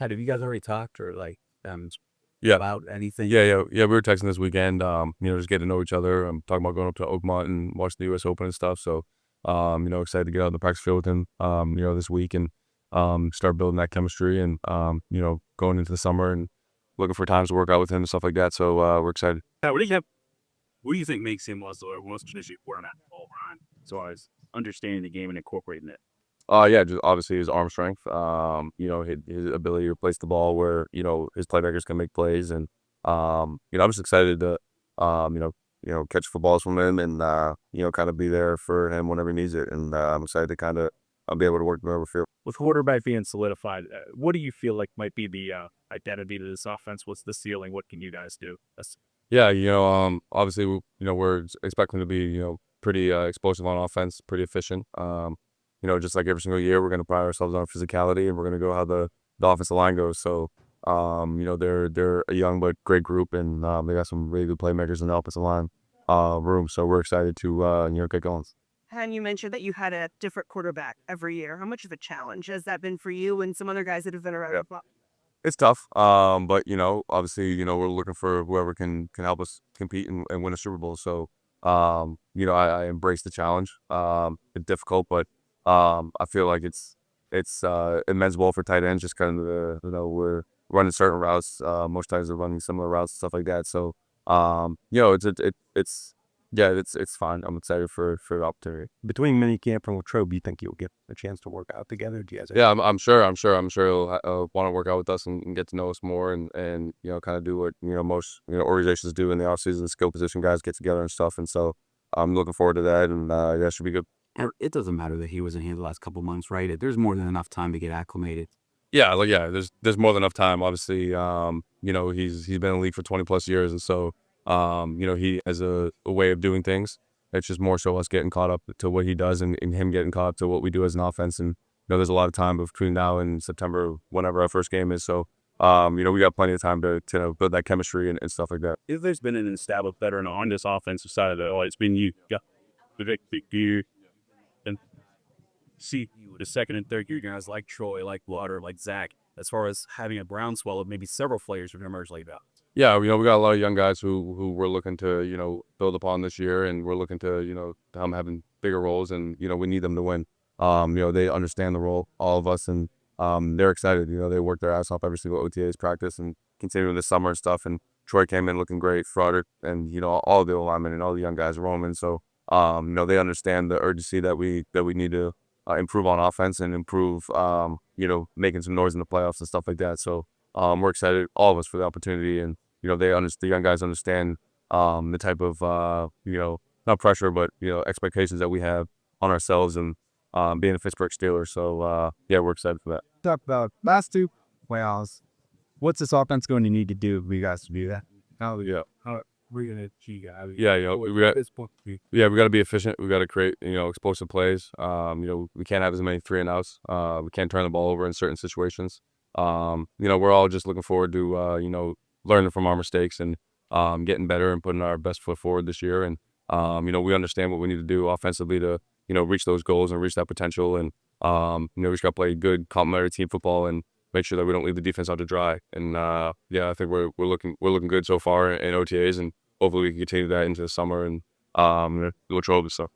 Have you guys already talked or Yeah, about anything? yeah. We were texting this weekend. Just getting to know each other. I'm talking about going up to Oakmont and watching the U.S. Open and stuff. So, excited to get out on the practice field with him. This week and start building that chemistry and going into the summer and looking for times to work out with him and stuff like that. So we're excited. What do you think makes him most traditionally format all around as far as understanding the game and incorporating it? Yeah, just obviously his arm strength. His ability to place the ball where his playmakers can make plays, and I'm just excited to catch footballs from him and kind of be there for him whenever he needs it, and I'm excited to kind of be able to work wherever field. With quarterback being solidified, what do you feel like might be the identity to this offense? What's the ceiling? What can you guys do? Yeah, obviously we're expecting to be pretty explosive on offense, pretty efficient. Just like every single year, we're going to pride ourselves on physicality, and we're going to go how the offensive line goes. So, they're a young but great group, and they got some really good playmakers in the offensive line room. So we're excited to get going. And you mentioned that you had a different quarterback every year. How much of a challenge has that been for you and some other guys that have been around? Yeah. It's tough, but obviously, we're looking for whoever can help us compete and win a Super Bowl. So, I embrace the challenge. It's difficult, but I feel like it's immense ball for tight ends. Just kind of we're running certain routes. Most times they're running similar routes, stuff like that. So it's fine. I'm excited for the opportunity. Between minicamp and Latrobe, you think you'll get a chance to work out together? Do you guys? Yeah, I'm sure he'll want to work out with us and get to know us more and kind of do what most organizations do in the offseason. Skill position guys get together and stuff, and so I'm looking forward to that, and that should be good. It doesn't matter that he wasn't here the last couple months, right? There's more than enough time to get acclimated. Yeah, there's more than enough time. Obviously, he's been in the league for 20+ years, and so he has a way of doing things. It's just more so us getting caught up to what he does and him getting caught up to what we do as an offense. And there's a lot of time between now and September, whenever our first game is. So we got plenty of time to build that chemistry and stuff like that. If there's been an established veteran on this offensive side of the it's been you. Yeah, you. And see the second and third year guys like Troy, like Water, like Zach, as far as having a groundswell of maybe several players who emerge like that. Yeah, we got a lot of young guys who we're looking to build upon this year, and we're looking to them having bigger roles, and we need them to win. They understand the role, all of us, and they're excited. They work their ass off every single OTA's practice and continuing this summer and stuff. And Troy came in looking great, Froderick, and all the alignment and all the young guys are Roman. So they understand the urgency that we need to improve on offense and improve making some noise in the playoffs and stuff like that. So we're excited, all of us, for the opportunity, and the young guys understand the type of not pressure but expectations that we have on ourselves and being a Pittsburgh Steeler. So we're excited for that. Talk about last two playoffs. What's this offense going to need to do for you guys to do that? We're gonna achieve. We got to be efficient. We got to create explosive plays. We can't have as many 3 and outs. We can't turn the ball over in certain situations. We're all just looking forward to learning from our mistakes and getting better and putting our best foot forward this year. And we understand what we need to do offensively to reach those goals and reach that potential. And we just got to play good complementary team football and make sure that we don't leave the defense out to dry. And I think we're looking good so far in OTAs, and hopefully we can continue that into the summer and Latrobe. So.